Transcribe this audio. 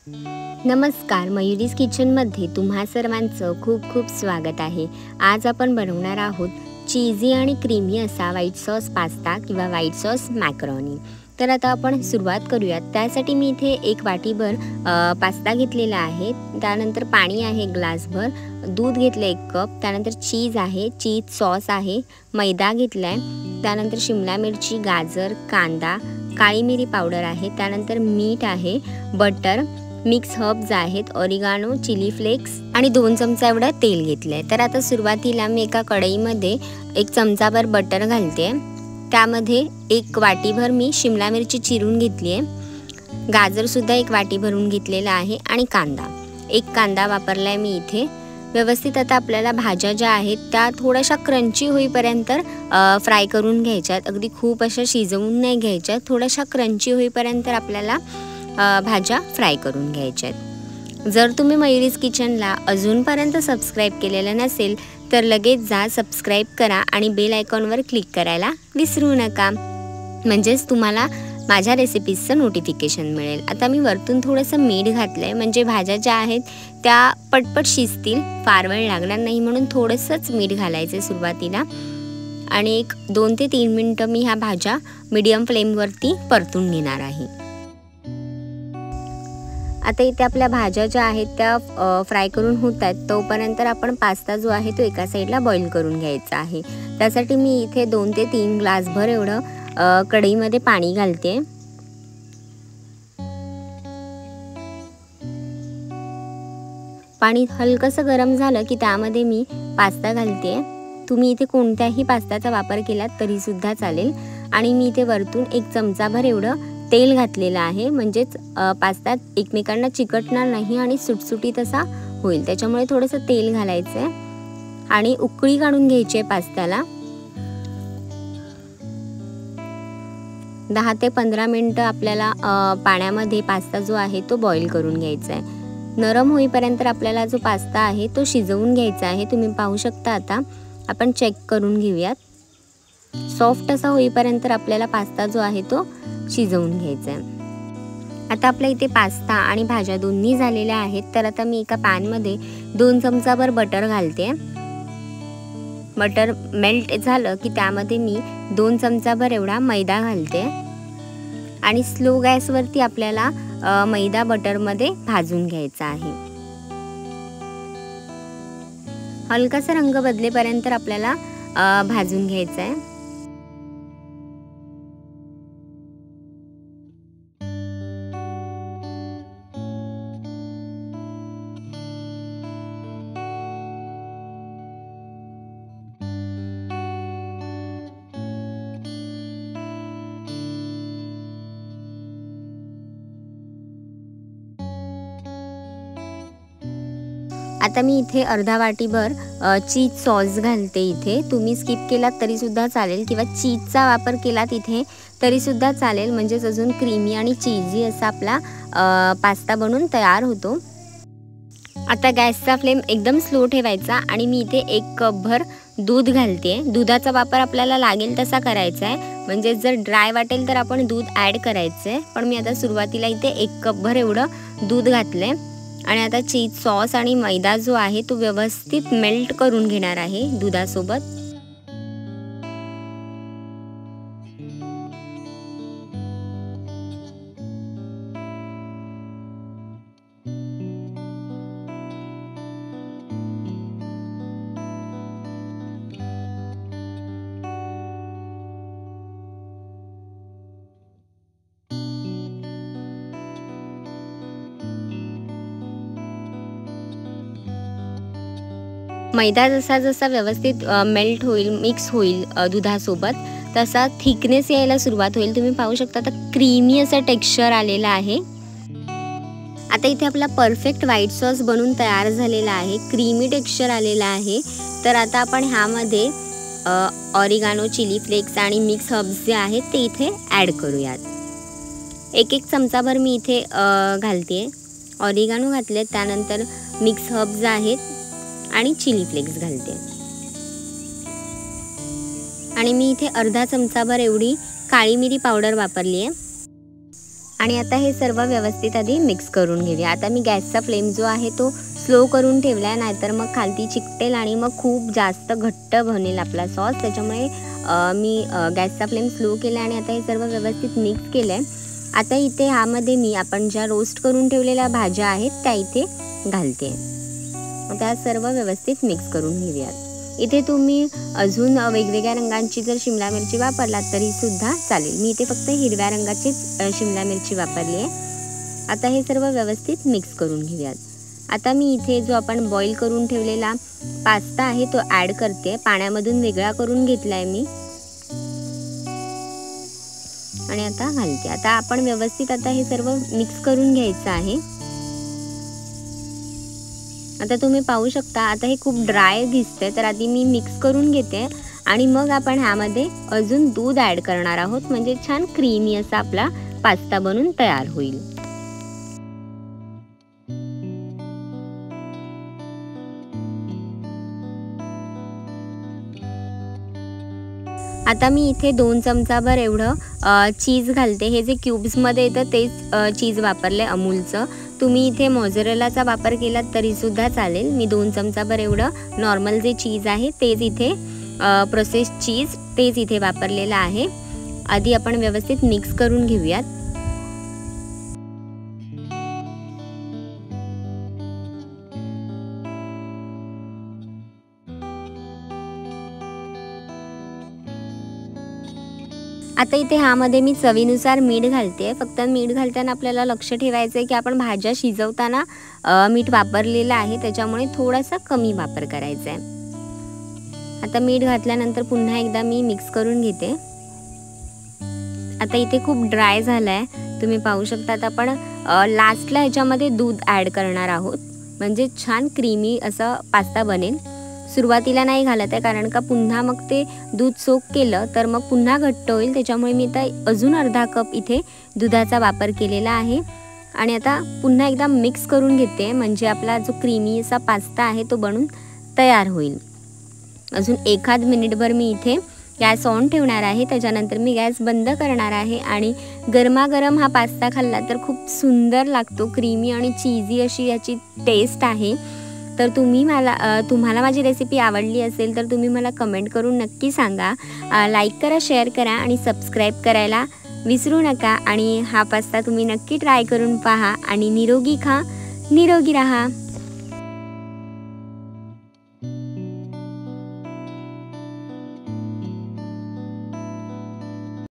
नमस्कार, मयुरीज किचनमध्ये तुम्हा सर्वांचं खूप खूप स्वागत आहे। आज आपण बनवणार आहोत चीजी आणि क्रीमी असा व्हाईट सॉस पास्ता किंवा व्हाईट सॉस मॅकरोनी। तर आता आपण सुरुवात करूयात। त्यासाठी मी इथे एक वाटीभर पास्ता घेतलेला आहे, त्यानंतर पाणी आहे ग्लासभर, दूध घेतलं 1 कप, त्यानंतर चीज आहे, चीज सॉस आहे, मैदा घेतलाय, त्यानंतर शिमला मिरची, गाजर, कांदा, काळी मिरी पावडर आहे, त्यानंतर मीठ आहे, बटर, मिक्स हर्ब्स आहेत, ऑरिगानो, चिली फ्लेक्स आणि 2 चमचा एवढं तेल घेतलंय। तर आता सुरुवातीला मी एका कढईमध्ये 1 चमचाभर बटर घालते, त्यामध्ये 1 वाटीभर मी शिमला मिरची चिरून घेतली आहे, गाजर सुद्धा 1 वाटी भरून घेतलेला आहे आणि कांदा 1 कांदा वापरलाय मी इथे। व्यवस्थित आता आपल्याला भाज्या ज्या आहेत त्या थोड्याशा क्रंची होईपर्यंत फ्राय करून घ्यायच्यात। अगदी खूप अशा शिजवून नाही घ्यायच्यात, थोड्याशा क्रंची होईपर्यंत आपल्याला भाज्या फ्राय करून घ्यायच्या आहेत। जर तुम्ही मयुरीज किचनला अजूनपर्यंत सबस्क्राईब केलेलं नसेल तर लगेच जा, सबस्क्राईब करा आणि बेल आयकॉनवर क्लिक करायला विसरू नका, म्हणजेच तुम्हाला माझ्या रेसिपीजचं नोटिफिकेशन मिळेल। आता मी वरतून थोडंसं मीठ घातलंय, म्हणजे भाज्या ज्या आहेत त्या पटपट शिजतील, फार वेळ लागणार नाही म्हणून थोडंसंच मीठ घालायचं सुरुवातीला आणि 2 ते 3 मिनिटं मी ह्या भाज्या मीडियम फ्लेमवरती परतून घेणार आहे। आता इथे आपल्या भाज्या ज्या आहेत त्या फ्राय करून होत आहेत, तोपर्यंत आपण पास्ता जो आहे तो एका साईडला बॉईल करून घ्यायचा आहे। त्यासाठी मी इथे 2 ते 3 ग्लासभर एवढं कढईमध्ये पाणी घालते। पाणी हलकंसं गरम झालं की त्यामध्ये मी पास्ता घालते। तुम्ही इथे कोणत्याही पास्त्याचा वापर केलात तरी सुद्धा चालेल आणि मी इथे वरतून 1 चमचाभर एवढं तेल घातलेलं आहे, म्हणजेच पास्ता एकमेकांना चिकटणार नाही आणि सुटसुटीत असा होईल, त्याच्यामुळे थोडंसं तेल घालायचं आहे आणि उकळी काढून घ्यायची आहे पास्त्याला। 10 ते 15 मिनिटं आपल्याला पाण्यामध्ये पास्ता जो आहे तो बॉईल करून घ्यायचा आहे। नरम होईपर्यंत आपल्याला जो पास्ता आहे तो शिजवून घ्यायचा आहे। तुम्ही पाहू शकता, आता आपण चेक करून घेऊयात। सॉफ्ट असा होईपर्यंत आपल्याला पास्ता जो आहे तो शिजवून घ्यायचा आहे। आता आपल्या इथे पास्ता आणि भाज्या दोन्ही झालेल्या आहेत, तर आता मी एका पॅनमध्ये 2 चमचाभर बटर घालते। बटर मेल्ट झालं की त्यामध्ये मी 2 चमचाभर एवढा मैदा घालते आणि स्लो गॅसवरती आपल्याला मैदा बटरमध्ये भाजून घ्यायचा आहे। हलकासा रंग बदलेपर्यंत आपल्याला भाजून घ्यायचा आहे। आता मी इथे अर्धा वाटीभर चीज सॉस घालते। इथे तुम्ही स्किप केलात तरी सुद्धा चालेल किंवा चीजचा वापर केलात इथे तरी सुद्धा चालेल, म्हणजेच अजून क्रीमी आणि चीजी असा आपला पास्ता बनून तयार होतो। आता गॅसचा फ्लेम एकदम स्लो ठेवायचा आणि मी इथे 1 कपभर दूध घालते। दुधाचा वापर आपल्याला लागेल तसा करायचा आहे, म्हणजे जर ड्राय वाटेल तर आपण दूध ॲड करायचं आहे, पण मी आता सुरुवातीला इथे 1 कपभर एवढं दूध घातलंय आणि आता चीज सॉस आणि मैदा जो आहे तो व्यवस्थित मेल्ट करून घेणार आहे दुधासोबत। मैदा जसा जसा व्यवस्थित मेल्ट होईल, मिक्स होईल दुधासोबत, तसा थिकनेस यायला सुरुवात होईल। तुम्ही पाहू शकता आता क्रीमी असं टेक्स्चर आलेलं आहे। आता इथे आपला परफेक्ट व्हाईट सॉस बनून तयार झालेला आहे, क्रीमी टेक्स्चर आलेला आहे। तर आता आपण ह्यामध्ये ऑरिगानो, चिली फ्लेक्स आणि मिक्स हर्ब्स जे आहेत ते इथे ॲड करूयात। 1 चमचाभर मी इथे घालते, ऑरिगानो घातले, त्यानंतर मिक्स हर्ब्स आहेत आणि चिली फ्लेक्स घालते आणि मी इथे अर्धा चमचाभर एवढी काळी मिरी पावडर वापरली आहे। आणि आता हे सर्व व्यवस्थित आधी मिक्स करून घेऊया। आता मी गॅसचा फ्लेम जो आहे तो स्लो करून ठेवला आहे, नाहीतर मग खालती चिकटेल आणि मग खूप जास्त घट्ट बनेल आपला सॉस। त्याच्यामुळे मी गॅसचा फ्लेम स्लो केला आणि आता हे सर्व व्यवस्थित मिक्स केलं आहे। आता इथे ह्यामध्ये मी आपण ज्या रोस्ट करून ठेवलेल्या भाज्या आहेत त्या इथे घालते। आता सर्व व्यवस्थित मिक्स करून घेऊयात। इथे तुम्ही अजून वेगवेगळ्या रंगांची जर शिमला मिरची वापरलात तरी सुद्धा चालेल। मी इथे फक्त हिरव्या रंगाचीच शिमला मिरची वापरली आहे। आता हे सर्व व्यवस्थित मिक्स करून घेऊयात। आता मी इथे जो आपण बॉईल करून ठेवलेला पास्ता आहे तो ॲड करते। पाण्यामधून वेगळा करून घेतला आहे मी आणि आता घालते। आता आपण व्यवस्थित आता हे सर्व मिक्स करून घ्यायचं आहे। आता तुम्ही पाहू शकता आता हे खूप ड्राय दिसतंय, तर आधी मी मिक्स करून घेते आणि मग आपण ह्यामध्ये अजून दूध ॲड करणार आहोत, म्हणजे छान क्रीमी असा आपला पास्ता बनून तयार होईल। आता मी इथे 2 चमचाभर एवढं चीज घालते। हे जे क्यूब्समध्ये येतं तेच चीज वापरले अमूलचं। तुम्ही इथे मोझरेलाचा वापर केलात तरी सुद्धा चालेल। मी 2 चमचाभर एवढं नॉर्मल जे चीज आहे तेच इथे प्रोसेस्ड चीज तेच इथे वापरलेलं आहे। आधी आपण व्यवस्थित मिक्स करून घेऊयात। आता इथे ह्यामध्ये मी चवीनुसार मीठ घालते। फक्त मीठ घालताना आपल्याला लक्ष ठेवायचं आहे की आपण भाज्या शिजवताना मीठ वापरलेलं आहे, त्याच्यामुळे थोडासा कमी वापर करायचा आहे। आता मीठ घातल्यानंतर पुन्हा एकदा मी मिक्स करून घेते। आता इथे खूप ड्राय झालं आहे, तुम्ही पाहू शकता। आता आपण लास्टला ह्याच्यामध्ये दूध ॲड करणार आहोत, म्हणजे छान क्रीमी असं पास्ता बनेल। सुरुवातीला नाही घालत आहे, कारण का पुन्हा मग ते दूध सोक केलं तर मग पुन्हा घट्ट होईल। त्याच्यामुळे मी आता अजून अर्धा कप इथे दुधाचा वापर केलेला आहे आणि आता पुन्हा एकदा मिक्स करून घेते, म्हणजे आपला जो क्रीमी असा पास्ता आहे तो बनून तयार होईल। अजून एखाद मिनिटभर मी इथे गॅस ऑन ठेवणार आहे, त्याच्यानंतर मी गॅस बंद करणार आहे आणि गरमागरम हा पास्ता खाल्ला तर खूप सुंदर लागतो। क्रीमी आणि चीजी अशी याची टेस्ट आहे। तर तुम्हाला माझी रेसिपी आवडली असेल तर तुम्ही मला कमेंट करून नक्की सांगा। लाईक करा, शेअर करा आणि सबस्क्राईब करायला विसरू नका। आणि हा पास्ता तुम्ही नक्की ट्राय करून पहा आणि निरोगी खा, निरोगी राहा।